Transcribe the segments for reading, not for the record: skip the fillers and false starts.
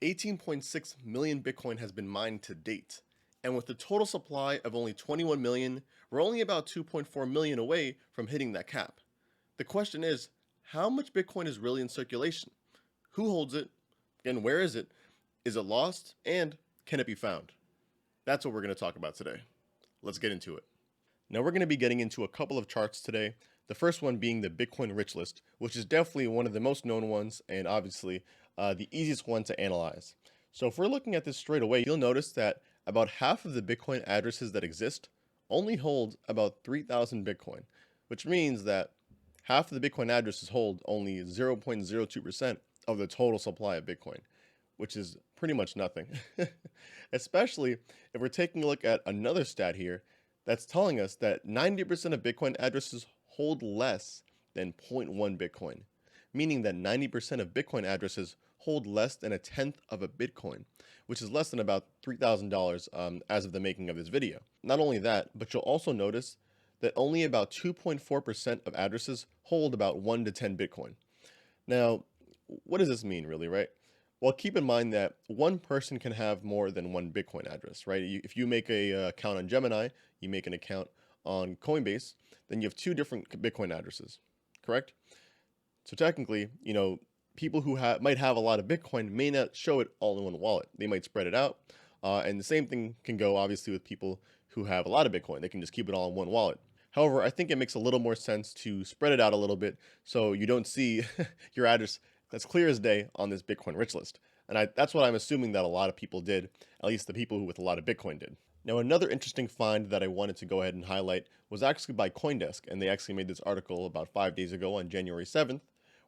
18.6 million Bitcoin has been mined to date, and with the total supply of only 21 million, we're only about 2.4 million away from hitting that cap. The question is, how much Bitcoin is really in circulation? Who holds it? And where is it? Is it lost? And can it be found? That's what we're going to talk about today. Let's get into it. Now we're going to be getting into a couple of charts today. The first one being the Bitcoin Rich List, which is definitely one of the most known ones and obviously the easiest one to analyze. So if we're looking at this straight away, you'll notice that about half of the Bitcoin addresses that exist only hold about 3,000 Bitcoin, which means that half of the Bitcoin addresses hold only 0.02% of the total supply of Bitcoin, which is pretty much nothing. Especially if we're taking a look at another stat here that's telling us that 90% of Bitcoin addresses hold less than 0.1 Bitcoin, meaning that 90% of Bitcoin addresses hold less than a tenth of a Bitcoin, which is less than about $3,000 as of the making of this video. Not only that, but you'll also notice that only about 2.4% of addresses hold about 1 to 10 Bitcoin. Now, what does this mean really, right? Well, keep in mind that one person can have more than one Bitcoin address, right? If you make a account on Gemini, you make an account on Coinbase, then you have two different Bitcoin addresses, correct? So technically, people who might have a lot of Bitcoin may not show it all in one wallet. They might spread it out. And the same thing can go obviously with people who have a lot of Bitcoin. They can just keep it all in one wallet. However, I think it makes a little more sense to spread it out a little bit so you don't see your address that's clear as day on this Bitcoin Rich List. And that's what I'm assuming that a lot of people did, at least the people who with a lot of Bitcoin did. Now, another interesting find that I wanted to go ahead and highlight was actually by CoinDesk, and they actually made this article about 5 days ago on January 7th,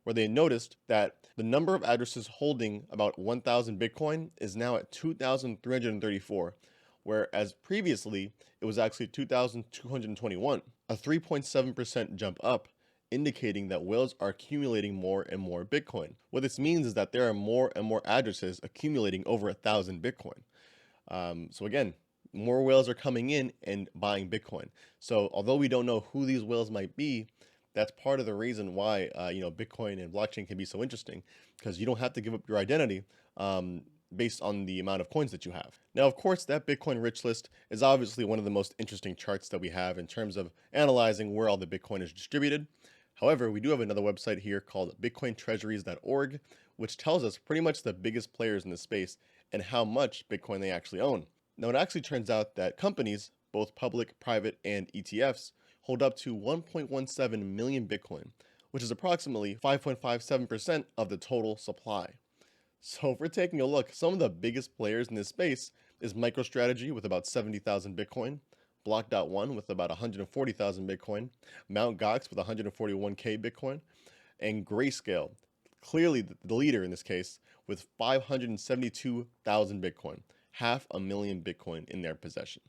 where they noticed that the number of addresses holding about 1,000 Bitcoin is now at 2,334, whereas previously it was actually 2,221, a 3.7% jump up, indicating that whales are accumulating more and more Bitcoin. What this means is that there are more and more addresses accumulating over 1,000 Bitcoin. So again, more whales are coming in and buying Bitcoin. So although we don't know who these whales might be, that's part of the reason why Bitcoin and blockchain can be so interesting, because you don't have to give up your identity based on the amount of coins that you have. Now, of course, that Bitcoin Rich List is obviously one of the most interesting charts that we have in terms of analyzing where all the Bitcoin is distributed. However, we do have another website here called bitcointreasuries.org, which tells us pretty much the biggest players in the space and how much Bitcoin they actually own. Now, it actually turns out that companies, both public, private, and ETFs, hold up to 1.17 million Bitcoin, which is approximately 5.57% of the total supply. So if we're taking a look, some of the biggest players in this space is MicroStrategy with about 70,000 Bitcoin, Block.one with about 140,000 Bitcoin, Mt. Gox with 141k Bitcoin, and Grayscale, clearly the leader in this case, with 572,000 Bitcoin, 500,000 Bitcoin in their possession.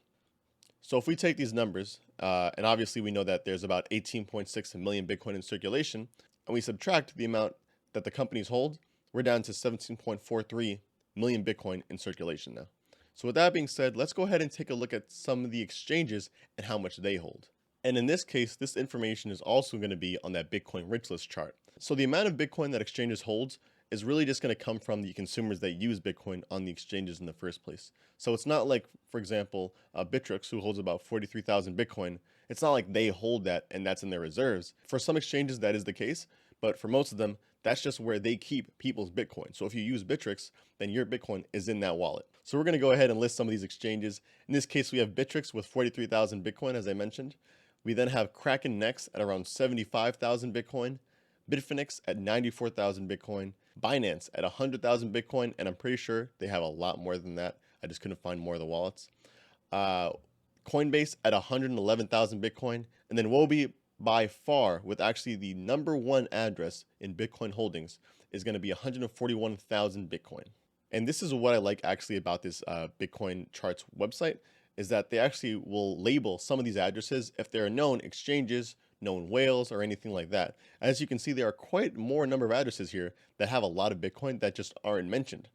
So if we take these numbers, and obviously we know that there's about 18.6 million Bitcoin in circulation, and we subtract the amount that the companies hold, we're down to 17.43 million Bitcoin in circulation now. So with that being said, let's go ahead and take a look at some of the exchanges and how much they hold. And in this case, this information is also going to be on that Bitcoin Rich List chart. So the amount of Bitcoin that exchanges holds is really just going to come from the consumers that use Bitcoin on the exchanges in the first place. So it's not like, for example, Bittrex, who holds about 43,000 Bitcoin. It's not like they hold that and that's in their reserves. For some exchanges, that is the case, but for most of them, that's just where they keep people's Bitcoin. So if you use Bittrex, then your Bitcoin is in that wallet. So we're going to go ahead and list some of these exchanges. In this case, we have Bittrex with 43,000 Bitcoin, as I mentioned. We then have Kraken Next at around 75,000 Bitcoin, Bitfinex at 94,000 Bitcoin, Binance at 100,000 Bitcoin, and I'm pretty sure they have a lot more than that. I just couldn't find more of the wallets. Coinbase at 111,000 Bitcoin, and then Wobi by far, with actually the number one address in Bitcoin holdings, is going to be 141,000 Bitcoin. And this is what I like actually about this Bitcoin charts website, is that they actually will label some of these addresses if they're known exchanges, known whales, or anything like that. As you can see, there are quite more number of addresses here that have a lot of Bitcoin that just aren't mentioned,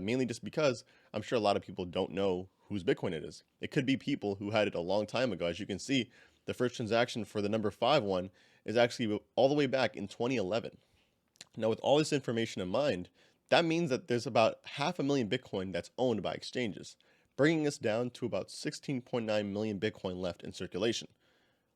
mainly just because I'm sure a lot of people don't know whose Bitcoin it is. It could be people who had it a long time ago. As you can see, the first transaction for the number 5 one is actually all the way back in 2011. Now, with all this information in mind, That means that there's about 500,000 Bitcoin that's owned by exchanges, bringing us down to about 16.9 million Bitcoin left in circulation.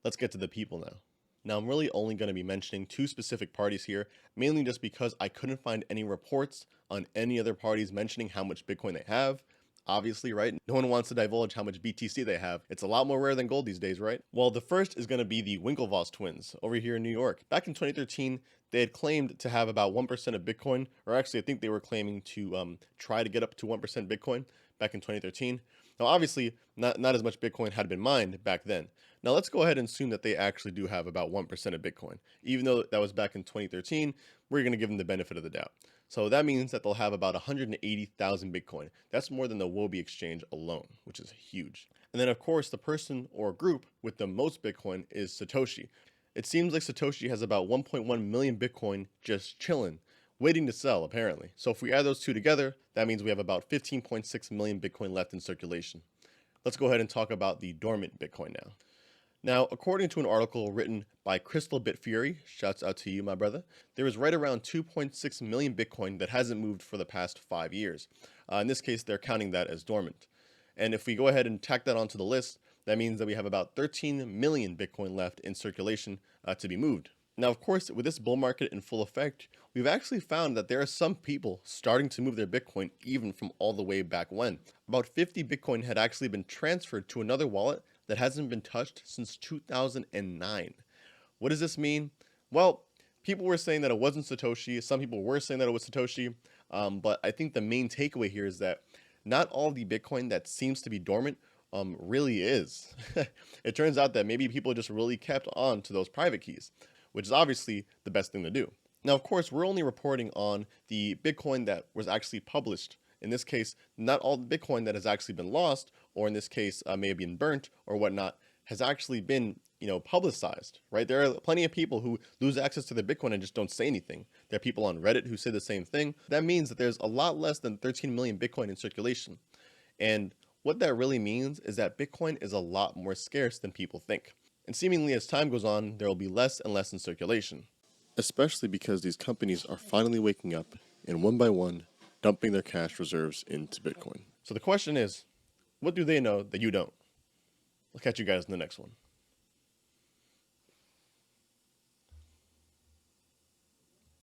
Let's get to the people now. Now, I'm really only going to be mentioning two specific parties here, mainly just because I couldn't find any reports on any other parties mentioning how much Bitcoin they have. Obviously, right? No one wants to divulge how much BTC they have. It's a lot more rare than gold these days, right? Well, the first is going to be the Winklevoss twins over here in New York. Back in 2013, they had claimed to have about 1% of Bitcoin, or actually, I think they were claiming to try to get up to 1% Bitcoin back in 2013. Now, obviously, not as much Bitcoin had been mined back then. Now, let's go ahead and assume that they actually do have about 1% of Bitcoin. Even though that was back in 2013, we're going to give them the benefit of the doubt. So that means that they'll have about 180,000 Bitcoin. That's more than the Huobi exchange alone, which is huge. And then, of course, the person or group with the most Bitcoin is Satoshi. It seems like Satoshi has about 1.1 million Bitcoin just chilling, waiting to sell, apparently. So if we add those two together, that means we have about 15.6 million Bitcoin left in circulation. Let's go ahead and talk about the dormant Bitcoin now. Now, according to an article written by Crystal Bitfury, shouts out to you, my brother, there is right around 2.6 million Bitcoin that hasn't moved for the past 5 years. In this case, they're counting that as dormant. And if we go ahead and tack that onto the list, that means that we have about 13 million Bitcoin left in circulation to be moved. Now, of course, with this bull market in full effect, we've actually found that there are some people starting to move their Bitcoin even from all the way back when. About 50 Bitcoin had actually been transferred to another wallet that hasn't been touched since 2009. What does this mean? Well, people were saying that it wasn't Satoshi. Some people were saying that it was Satoshi. But I think the main takeaway here is that not all the Bitcoin that seems to be dormant really is. It turns out that maybe people just really kept on to those private keys, which is obviously the best thing to do. Now, of course, we're only reporting on the Bitcoin that was actually published. In this case, not all the Bitcoin that has actually been lost, or in this case, may have been burnt or whatnot, has actually been, publicized, right? There are plenty of people who lose access to their Bitcoin and just don't say anything. There are people on Reddit who say the same thing. That means that there's a lot less than 13 million Bitcoin in circulation. And what that really means is that Bitcoin is a lot more scarce than people think. And seemingly as time goes on, there will be less and less in circulation. Especially because these companies are finally waking up and one by one dumping their cash reserves into Bitcoin. So the question is, what do they know that you don't? I'll catch you guys in the next one.